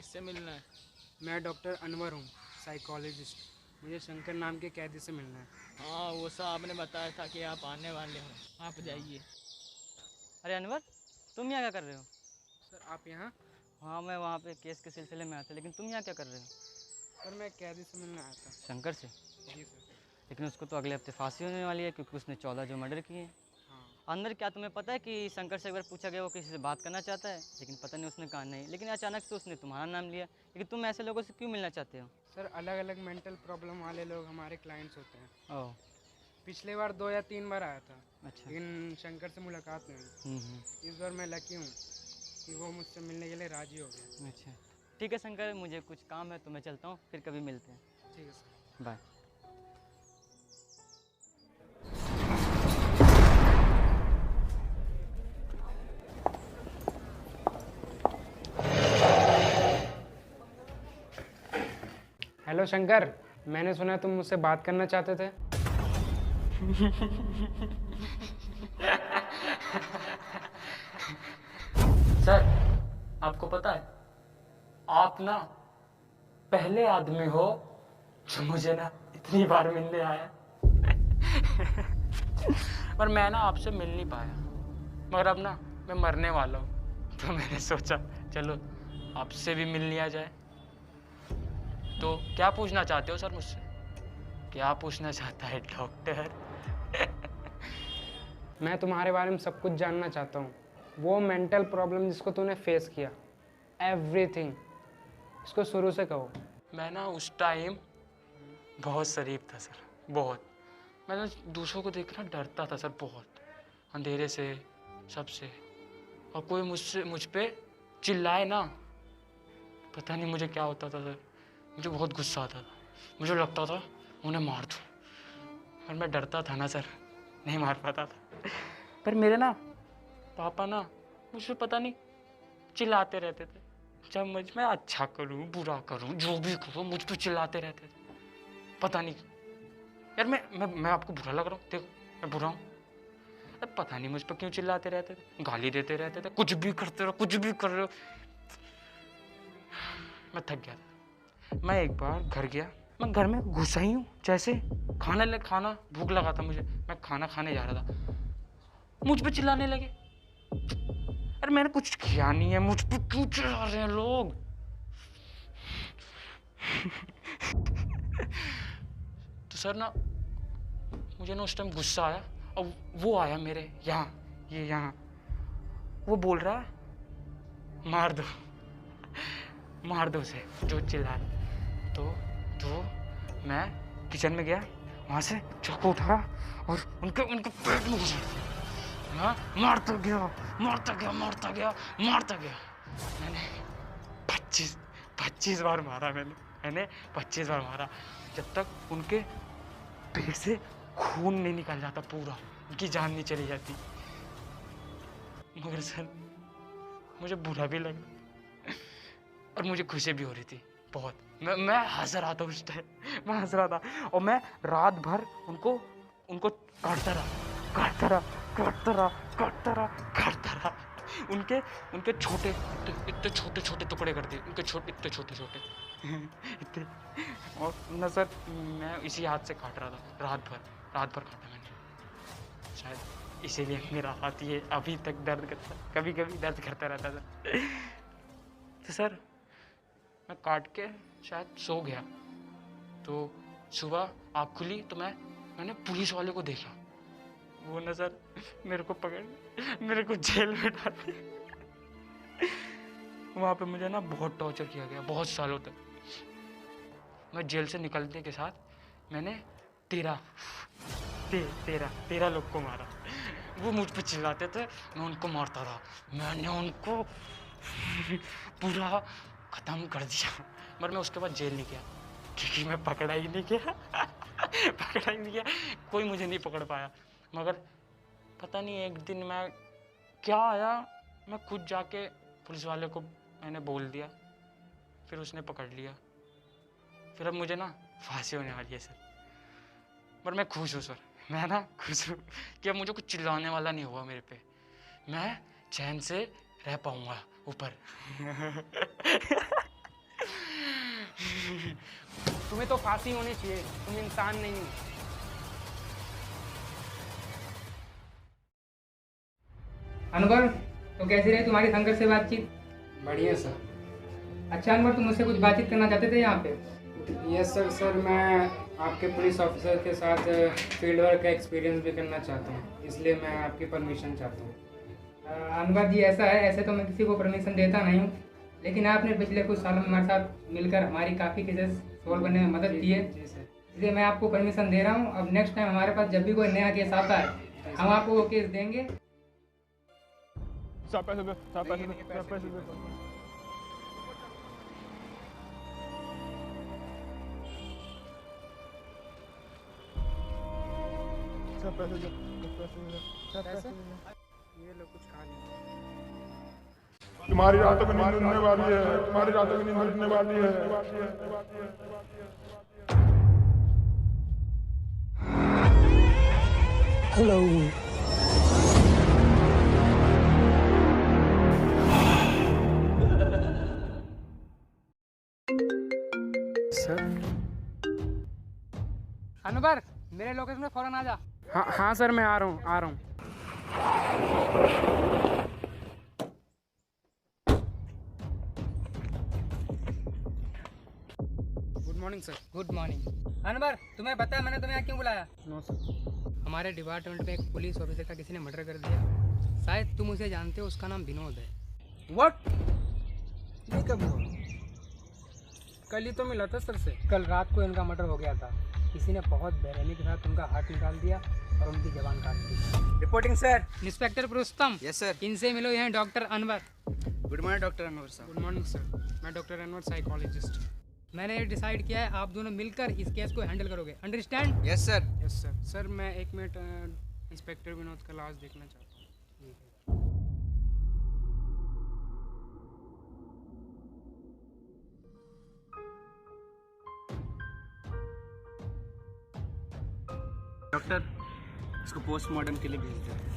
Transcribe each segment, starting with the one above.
किससे मिलना है? मैं डॉक्टर अनवर हूँ, साइकोलॉजिस्ट। मुझे शंकर नाम के कैदी से मिलना है। हाँ, वो साहब ने बताया था कि आप आने वाले हो। आप हाँ जाइए। अरे अनवर, तुम यहाँ क्या कर रहे हो? सर, आप यहाँ? हाँ, मैं वहाँ पे केस के सिलसिले में आया था, लेकिन तुम यहाँ क्या कर रहे हो? सर, मैं कैदी से मिलने आया था। शंकर से? जी सर। लेकिन उसको तो अगले हफ्ते फांसी होने वाली है, क्योंकि उसने 14 जो मर्डर किए हैं। हाँ अंदर क्या तुम्हें पता है कि शंकर से एक बार पूछा गया वो किसी से बात करना चाहता है, लेकिन पता नहीं उसने कहा नहीं, लेकिन अचानक से उसने तुम्हारा नाम लिया। लेकिन तुम ऐसे लोगों से क्यों मिलना चाहते हो? सर, अलग अलग मेंटल प्रॉब्लम वाले लोग हमारे क्लाइंट्स होते हैं। ओह, पिछले बार 2 या 3 बार आया था, अच्छा। लेकिन शंकर से मुलाकात नहीं हुई। इस बार मैं लकी हूँ कि वो मुझसे मिलने के लिए राजी हो गया। अच्छा, ठीक है शंकर, मुझे कुछ काम है तो मैं चलता हूँ, फिर कभी मिलते हैं। ठीक है सर। बाय। हेलो शंकर, मैंने सुना तुम मुझसे बात करना चाहते थे। सर, आपको पता है, आप ना पहले आदमी हो जो मुझे ना इतनी बार मिलने आया। पर मैं ना आपसे मिल नहीं पाया, मगर अब ना मैं मरने वाला हूँ, तो मैंने सोचा चलो आपसे भी मिल लिया जाए। तो क्या पूछना चाहते हो सर मुझसे? क्या पूछना चाहता है डॉक्टर? मैं तुम्हारे बारे में सब कुछ जानना चाहता हूँ। वो मेंटल प्रॉब्लम जिसको तूने फेस किया, एवरीथिंग, इसको शुरू से कहो। मैं ना उस टाइम बहुत शरीफ था सर, बहुत। मैं ना दूसरों को देख ना डरता था सर, बहुत, अंधेरे से, सबसे। और कोई मुझ पे चिल्लाए ना, पता नहीं मुझे क्या होता था सर, मुझे बहुत गुस्सा आता था। मुझे लगता था उन्हें मार दूँ, और मैं डरता था ना सर, नहीं मार पाता था। पर मेरे ना पापा ना मुझे पता नहीं चिल्लाते रहते थे। जब मैं अच्छा करूँ बुरा करूँ जो भी करूँ, मुझ पे चिल्लाते रहते थे, पता नहीं क्यों। यार मैं आपको बुरा लग रहा हूँ? देखो मैं बुरा हूँ? अब पता नहीं मुझ पर क्यों चिल्लाते रहते थे, गाली देते रहते थे, कुछ भी करते रहो, कुछ भी कर रहे हो। मैं थक गया था। मैं एक बार घर गया, मैं घर में घुसा ही हूँ जैसे, खाना भूख लगा था मुझे, मैं खाना खाने जा रहा था, मुझ पे चिल्लाने लगे। अरे मैंने कुछ किया नहीं है, मुझ पे क्यों चिल्ला रहे हैं लोग? तो सर ना मुझे ना उस टाइम गुस्सा आया, और वो आया मेरे यहाँ, ये यहाँ, वो बोल रहा है मार दो, मार दो उसे जो चिल्ला रहा। तो मैं किचन में गया, वहाँ से चाकू उठाया और उनके उनके पेट में घुसा दिया। हाँ, मारता गया, मारता गया, मारता गया, मारता गया। मैंने 25 बार मारा, मैंने 25 बार मारा, जब तक उनके पेट से खून नहीं निकल जाता पूरा, उनकी जान नहीं चली जाती। मगर सर मुझे बुरा भी लगा और मुझे खुशी भी हो रही थी बहुत। मैं हंस रहा था उस टाइम, मैं हंस रहा था, और मैं रात भर उनको उनको काटता रहा, काटता रहा, काटता रहा, काटता रहा, काटता रहा। उनके उनके छोटे, इतने छोटे छोटे टुकड़े कर दिए, उनके इतने छोटे छोटे इतने। और न सर मैं इसी हाथ से काट रहा था, रात भर काटा मैंने। शायद इसीलिए मेरा हाथ ये अभी तक दर्द करता, कभी कभी दर्द करता रहता था। तो सर मैं काट के शायद सो गया, तो सुबह आँख खुली तो मैंने पुलिस वाले को देखा। वो ना सर मेरे को पकड़, मेरे को जेल में डाल दिया। वहाँ पे मुझे ना बहुत टॉर्चर किया गया, बहुत सालों तक। मैं जेल से निकलने के साथ मैंने 13 लोग को मारा। वो मुझ पे चिल्लाते थे, मैं उनको मारता रहा, मैंने उनको पूरा ख़त्म कर दिया। मगर मैं उसके बाद जेल नहीं गया, क्योंकि मैं पकड़ा ही नहीं गया। पकड़ा ही नहीं गया, कोई मुझे नहीं पकड़ पाया। मगर पता नहीं एक दिन मैं क्या आया, मैं खुद जाके पुलिस वाले को मैंने बोल दिया, फिर उसने पकड़ लिया। फिर अब मुझे ना फांसी होने वाली है सर, पर मैं खुश हूँ सर, मैं ना खुश हूँ कि अब मुझे कुछ चिल्लाने वाला नहीं हुआ मेरे पे, मैं चैन से रह पाऊँगा ऊपर। तुम्हें तो फांसी होनी चाहिए, तुम इंसान नहीं हो। अनवर, तो कैसी रही तुम्हारी शंकर से बातचीत? बढ़िया सर। अच्छा अनवर, तुम मुझसे कुछ बातचीत करना चाहते थे यहाँ पे? Yes sir. सर मैं आपके पुलिस ऑफिसर के साथ फील्ड वर्क का एक्सपीरियंस भी करना चाहता हूँ, इसलिए मैं आपकी परमिशन चाहता हूँ। अनवर जी, ऐसा है, ऐसे तो मैं किसी को परमिशन देता नहीं हूँ, लेकिन आपने पिछले कुछ सालों में हमारे साथ मिलकर हमारी काफ़ी केसेस सॉल्व करने में मदद की है, जी सर। इसलिए मैं आपको परमिशन दे रहा हूँ। अब नेक्स्ट टाइम हमारे पास जब भी कोई नया केस आता है, हम आपको वो केस देंगे। सब पैसे दो, सब पैसे दो, सब पैसे दो। सब पैसे दो, सब पैसे दो, सब पैसे दो। ये लोग कुछ खा नहीं। तुम्हारी रातों की नींद उड़ने वाली है, तुम्हारी रातों की नींद उड़ने वाली है। सर। अनवर, मेरे लोकेशन में फौरन आ जा। हाँ हाँ सर, मैं आ रहा हूँ, आ रहा हूँ। Good morning sir. Good morning. Anwar, तुम्हें पता है मैंने तुम्हें यहाँ क्यों बुलाया? No sir. हमारे डिपार्टमेंट में एक पुलिस ऑफिसर का किसी ने मर्डर कर दिया। शायद तुम उसे जानते हो, उसका नाम विनोद है। व्हाट? ये कब हुआ? कल ही तो मिला था सर से। कल रात को इनका मर्डर हो गया था। किसी ने बहुत बेरहमी के साथ उनका हाथ निकाल दिया और उनकी जबान काट दी। Reporting sir. Inspector Purushottam, yes sir. इनसे मिलो, यह doctor Anwar. Good morning doctor Anwar साहब। Good morning sir. मैं डॉक्टर अनवर, साइकोलॉजिस्ट। मैंने डिसाइड किया है आप दोनों मिलकर इस केस को हैंडल करोगे, understand? Yes sir. Yes sir. Sir मैं 1 मिनट इंस्पेक्टर विनोद का लाश देखना चाहता हूँ। डॉक्टर, इसको पोस्टमार्टम के लिए भेज दें।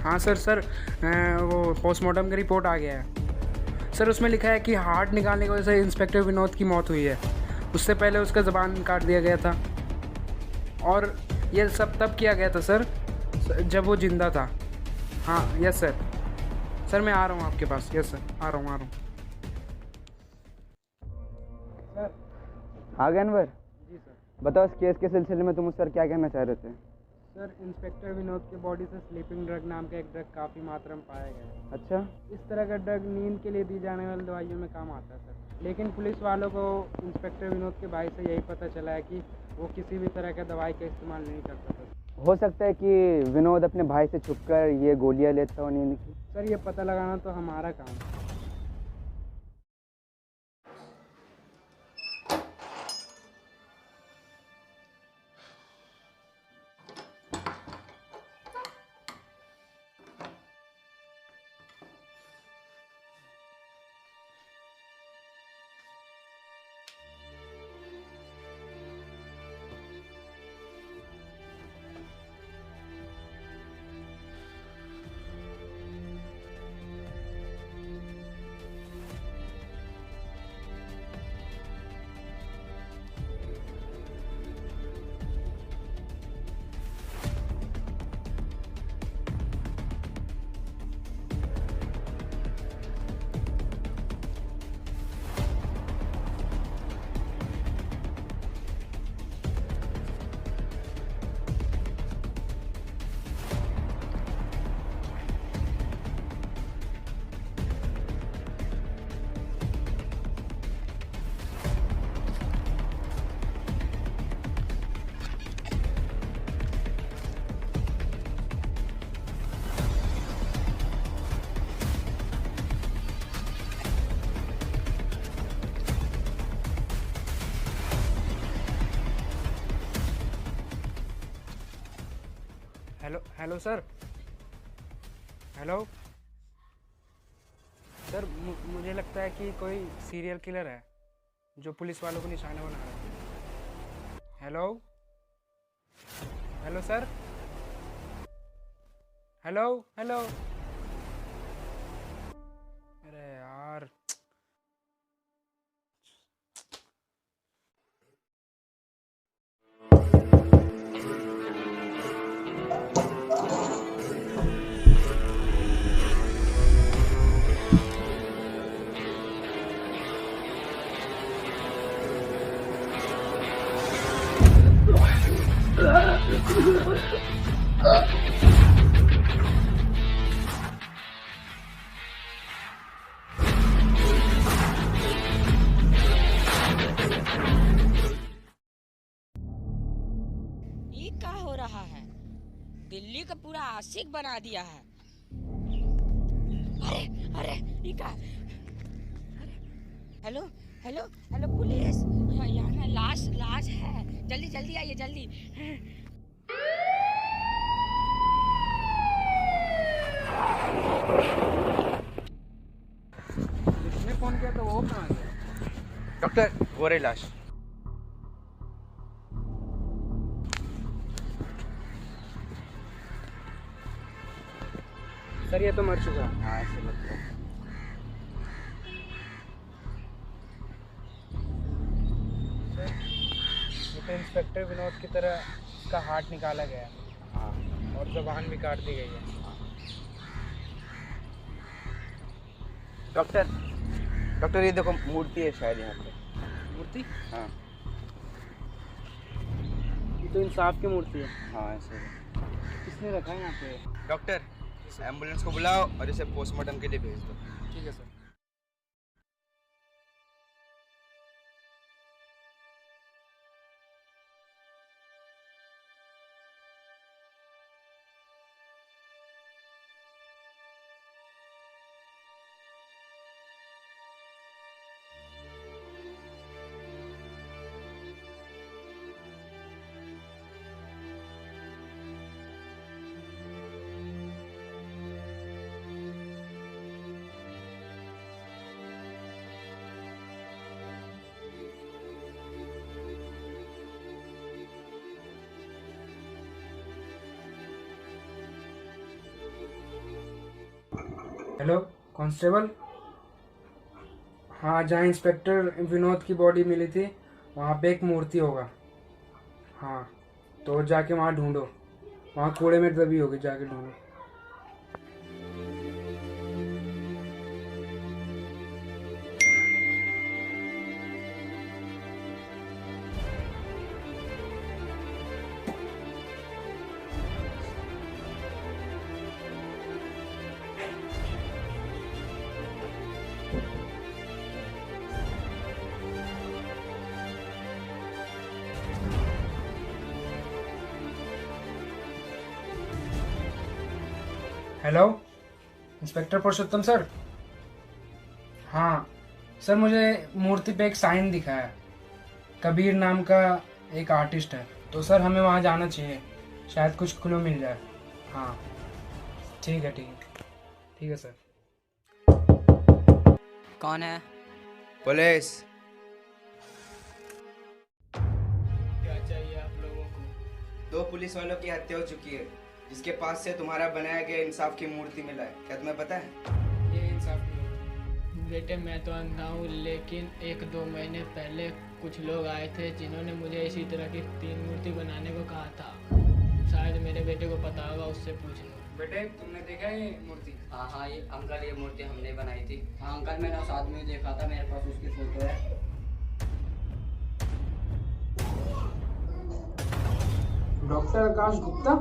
हाँ सर। सर वो पोस्टमार्टम का रिपोर्ट आ गया है सर। उसमें लिखा है कि हार्ट निकालने की वजह से इंस्पेक्टर विनोद की मौत हुई है। उससे पहले उसका ज़बान काट दिया गया था, और ये सब तब किया गया था सर जब वो जिंदा था। हाँ यस सर। सर मैं आ रहा हूँ आपके पास। यस सर, आ रहा हूँ। आ गए अनवर? जी सर। बताओ, इस केस के सिलसिले में तुम उस सर क्या कहना चाह रहे थे? सर इंस्पेक्टर विनोद के बॉडी से स्लीपिंग ड्रग नाम का एक ड्रग काफ़ी मात्रा में पाया गया है। अच्छा। इस तरह का ड्रग नींद के लिए दी जाने वाली दवाइयों में काम आता है सर। लेकिन पुलिस वालों को इंस्पेक्टर विनोद के भाई से यही पता चला है कि वो किसी भी तरह का दवाई का इस्तेमाल नहीं करता था। हो सकता है कि विनोद अपने भाई से छुपकर ये गोलियां लेता हो नींद की। सर ये पता लगाना तो हमारा काम है। Hello sir. हेलो सर, मुझे लगता है कि कोई सीरियल किलर है जो पुलिस वालों को निशाना बना रहा है। Hello sir. हेलो। अरे यार, ये क्या हो रहा है? दिल्ली का पूरा आशिक बना दिया है। अरे अरे ये क्या? हेलो हेलो हेलो पुलिस, यहाँ ना लाश है, जल्दी जल्दी आइए जल्दी। जिसने फोन किया था वो कहाँ गया? डॉक्टर, वो रही लाश। सर ये तो मर चुका है। हाँ, ऐसे लगता है। ये तो इंस्पेक्टर विनोद की तरह इसका हार्ट निकाला गया है। हाँ। और ज़बान भी काट दी गई है। डॉक्टर ये देखो, मूर्ति है शायद यहाँ पे। मूर्ति? हाँ ये तो इंसाफ की मूर्ति है। हाँ, ऐसे है। किसने रखा है यहाँ पे? डॉक्टर, एम्बुलेंस को बुलाओ और इसे पोस्टमार्टम के लिए भेज दो। ठीक है सर। Hello constable. हाँ, जहाँ इंस्पेक्टर विनोद की बॉडी मिली थी वहाँ पे एक मूर्ति होगा। हाँ, तो जाके वहाँ ढूंढो, वहाँ कूड़े में दबी होगी, जाके ढूंढो। हेलो इंस्पेक्टर पुरुषोत्तम सर। हाँ सर, मुझे मूर्ति पे एक साइन दिखा है, कबीर नाम का एक आर्टिस्ट है, तो सर हमें वहाँ जाना चाहिए, शायद कुछ क्लू मिल जाए। हाँ ठीक है ठीक है सर। कौन है? पुलिस। क्या चाहिए आप लोगों को? 2 पुलिस वालों की हत्या हो चुकी है, जिसके पास से तुम्हारा बनाया गया इंसाफ की मूर्ति मिला है। क्या तुम्हें पता है? ये इंसाफ की मूर्ति। बेटे मैं तो अंधा हूँ, लेकिन 1-2 महीने पहले कुछ लोग आए थे जिन्होंने मुझे इसी तरह की 3 मूर्ति बनाने को कहा था। शायद मेरे बेटे को पता होगा, उससे पूछ लो। बेटे तुमने देखा है ये मूर्ति? हाँ ये अंकल, ये मूर्ति हमने बनाई थी। हाँ अंकल, मैंने उस आदमी को देखा था, मेरे पास उसकी फोटो है। डॉक्टर आकाश गुप्ता।